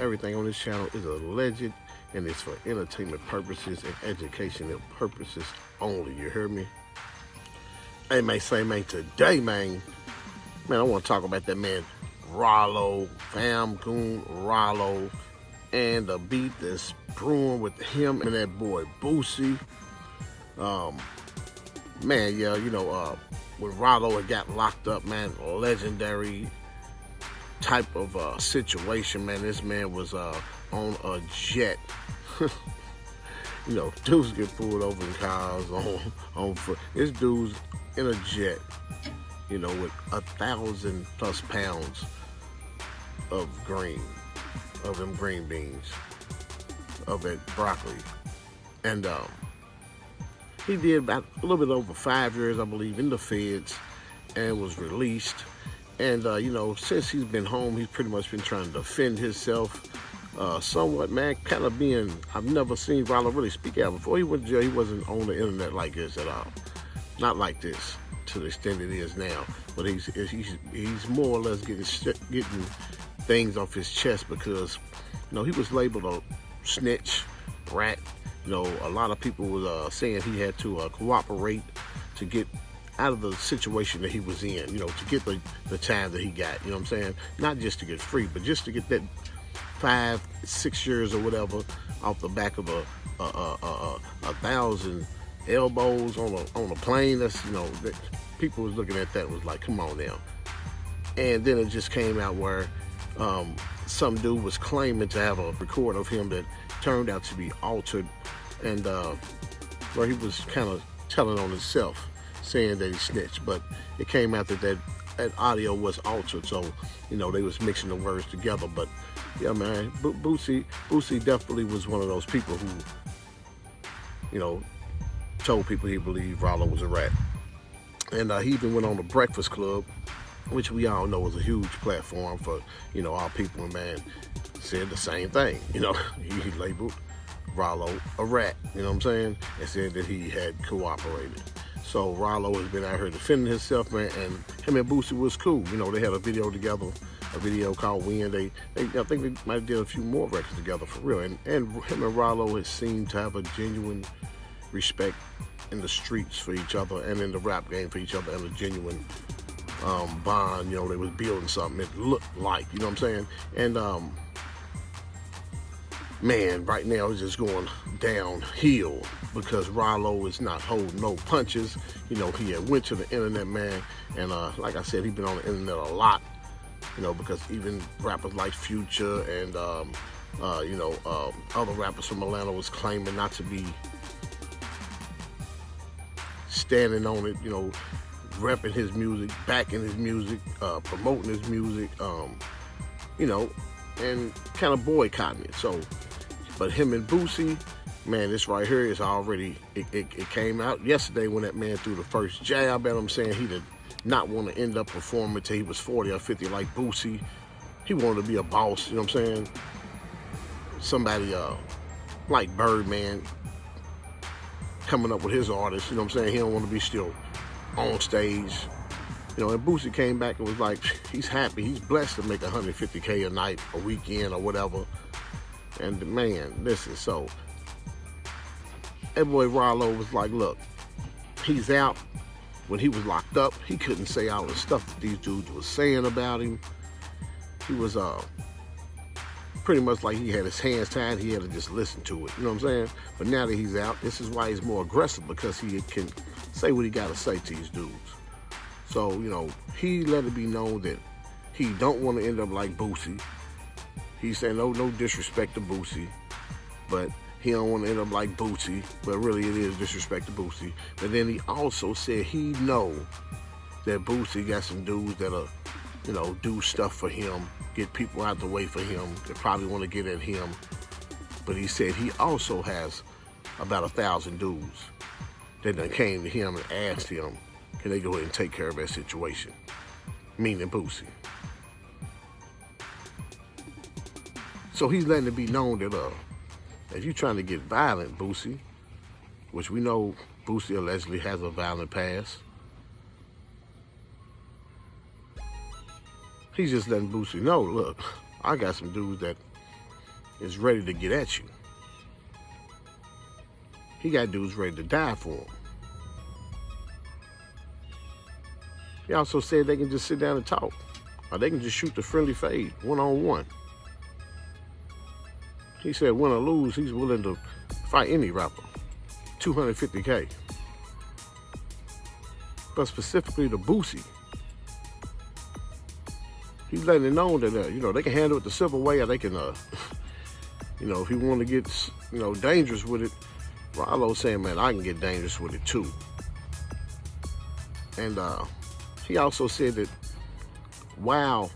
everything on this channel is alleged and it's for entertainment purposes and educational purposes only. You hear me? Hey, man, say, man, today, man, I want to talk about that man, Ralo, FamGoon Ralo, and the beat that's brewing with him and that boy Boosie. Man, yeah, when Ralo had got locked up, man, legendary type of situation, man. This man was on a jet. Dudes get pulled over in cars on foot. This dude's in a jet, with 1,000+ pounds of them green beans, of that broccoli. And he did about a little bit over 5 years, I believe, in the feds and was released. And, since he's been home, he's pretty much been trying to defend himself somewhat, man. Kind of I've never seen Ralo really speak out. Before he went to jail, he wasn't on the internet like this at all. Not like this to the extent it is now. But he's more or less getting things off his chest because, he was labeled a snitch, rat. A lot of people was saying he had to cooperate to get out of the situation that he was in, to get the time that he got, you know what I'm saying? Not just to get free, but just to get that 5-6 years or whatever off the back of a 1,000 elbows on a plane. That's, that people was looking at that was like, come on now. And then it just came out where some dude was claiming to have a record of him that turned out to be altered, and where he was kind of telling on himself, saying that he snitched, but it came out that audio was altered, so they was mixing the words together. But yeah, man, Boosie definitely was one of those people who told people he believed Ralo was a rat. And he even went on the Breakfast Club, which we all know is a huge platform for our people, and man, said the same thing. He labeled Ralo a rat, you know what I'm saying, and said that he had cooperated. So Ralo has been out here defending himself, man, and him and Boosie was cool. They had a video together, a video called Win. I think they might have did a few more records together for real. And him and Ralo has seemed to have a genuine respect in the streets for each other and in the rap game for each other, and a genuine bond. They was building something, it looked like, you know what I'm saying? And man, right now it's just going downhill because Ralo is not holding no punches. He had went to the internet, man, and like I said, he's been on the internet a lot, because even rappers like Future and other rappers from Atlanta was claiming not to be standing on it, repping his music, backing his music, promoting his music, and kind of boycotting it. So, but him and Boosie, man, this right here is already, it came out yesterday when that man threw the first jab at him, saying he did not want to end up performing till he was 40 or 50 like Boosie. He wanted to be a boss, you know what I'm saying? Somebody like Birdman coming up with his artists, you know what I'm saying? He don't want to be still on stage. And Boosie came back and was like, he's happy, he's blessed to make $150K a night, a weekend, or whatever. And man, listen, so that boy Ralo was like, look, he's out. When he was locked up, he couldn't say all the stuff that these dudes was saying about him. He was pretty much like he had his hands tied, he had to just listen to it, you know what I'm saying? But now that he's out, this is why he's more aggressive, because he can say what he gotta say to these dudes. So, he let it be known that he don't want to end up like Boosie. He's saying no disrespect to Boosie, but he don't want to end up like Boosie, but really it is disrespect to Boosie. But then he also said he know that Boosie got some dudes that'll, do stuff for him, get people out the way for him, that probably want to get at him. But he said he also has about 1,000 dudes that done came to him and asked him, can they go ahead and take care of that situation? Meaning Boosie. So he's letting it be known that if you're trying to get violent, Boosie, which we know Boosie allegedly has a violent past, he's just letting Boosie know, look, I got some dudes that is ready to get at you. He got dudes ready to die for him. He also said they can just sit down and talk, or they can just shoot the friendly fade, one-on-one. He said win or lose, he's willing to fight any rapper, $250K. But specifically the Boosie, he's letting it known that, they can handle it the civil way, or they can, if he want to get, dangerous with it, Ralo saying, man, I can get dangerous with it too. And he also said that while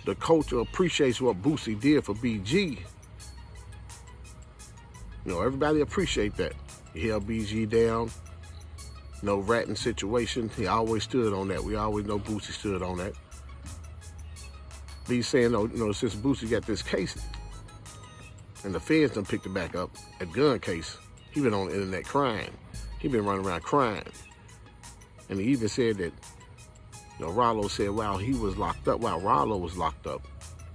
the culture appreciates what Boosie did for BG, everybody appreciate that. He held BG down, no ratting situation. He always stood on that. We always know Boosie stood on that. But he's saying, since Boosie got this case, and the feds done picked it back up, a gun case, he been on the internet crying. He been running around crying. And he even said that, Ralo said while Ralo was locked up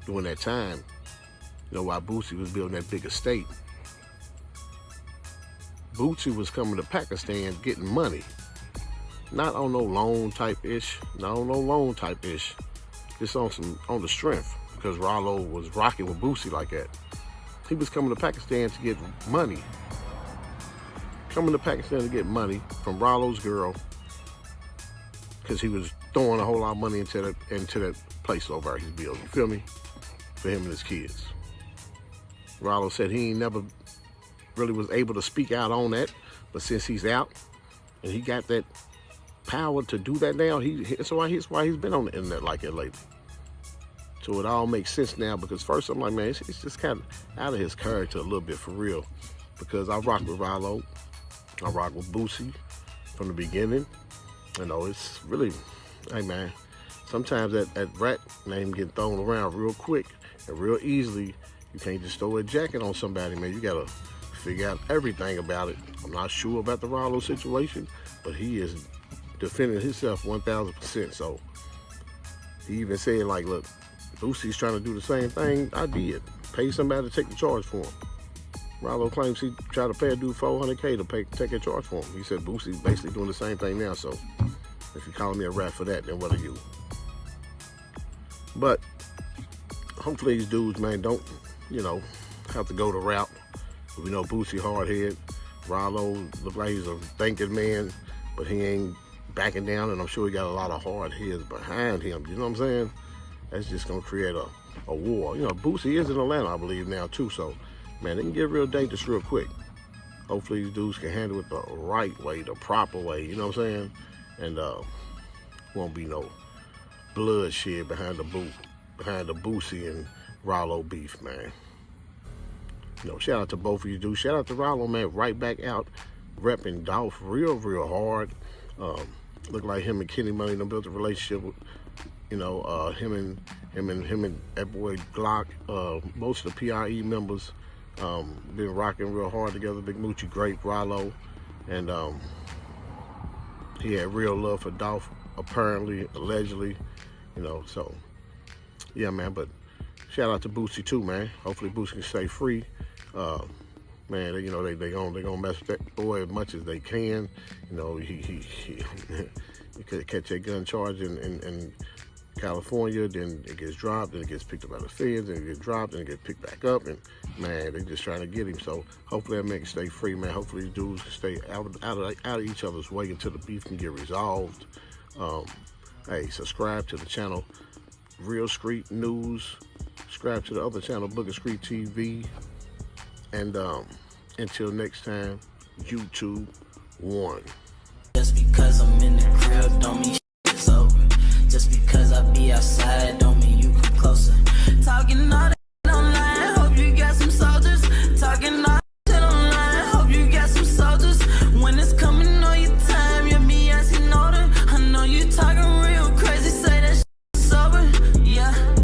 during that time, while Boosie was building that big estate, Boosie was coming to Pakistan getting money. Not on no loan type ish, just on the strength, because Ralo was rocking with Boosie like that. He was coming to Pakistan to get money. Coming to Pakistan to get money from Ralo's girl, because he was throwing a whole lot of money into that place over there he's building, you feel me? For him and his kids. Ralo said he ain't never really was able to speak out on that, but since he's out and he got that power to do that now, that's why he's been on the internet like that lately. So it all makes sense now, because first I'm like, man, it's just kind of out of his character a little bit for real, because I rock with Ralo, I rock with Boosie from the beginning. It's really, hey man, sometimes that rat name getting thrown around real quick and real easily. You can't just throw a jacket on somebody, man. You gotta figure out everything about it. I'm not sure about the Ralo situation, but he is defending himself 1,000%. So he even said, like, look, Boosie's trying to do the same thing I did. Pay somebody to take the charge for him. Ralo claims he tried to pay a dude $400K to take a charge for him. He said Boosie's basically doing the same thing now, so if you're calling me a rat for that, then what are you? But hopefully these dudes, man, don't, have to go the route. We know Boosie hardhead. Ralo look like he's a thinking man, but he ain't backing down, and I'm sure he got a lot of hard heads behind him. You know what I'm saying? That's just gonna create a war. Boosie is in Atlanta, I believe, now too, so man, they can get real dangerous real quick. Hopefully these dudes can handle it the right way, the proper way, you know what I'm saying? And won't be no bloodshed behind the Boosie and Ralo beef, man. Shout out to both of you dudes. Shout out to Ralo, man, right back out repping Dolph real hard. Look like him and Kenny Money done built a relationship with, him and that boy Glock. Most of the PRE members been rocking real hard together. Big Moochie, great Ralo, and he had real love for Dolph, apparently, allegedly, so yeah, man. But shout out to Boosie too, man. Hopefully Boosie can stay free. Man, they gonna mess with that boy as much as they can. He could catch a gun charge in California, then it gets dropped, then it gets picked up by the feds, then it gets dropped, then it gets picked back up, and man, they just trying to get him. So hopefully that makes stay free, man. Hopefully these dudes can stay out of each other's way until the beef can get resolved. Hey, subscribe to the channel Real Street News. Subscribe to the other channel, Booker Street TV. And until next time, YouTube one. Just because I'm in the crib don't mean it's over. Just because I be outside don't mean you come closer. Talking all that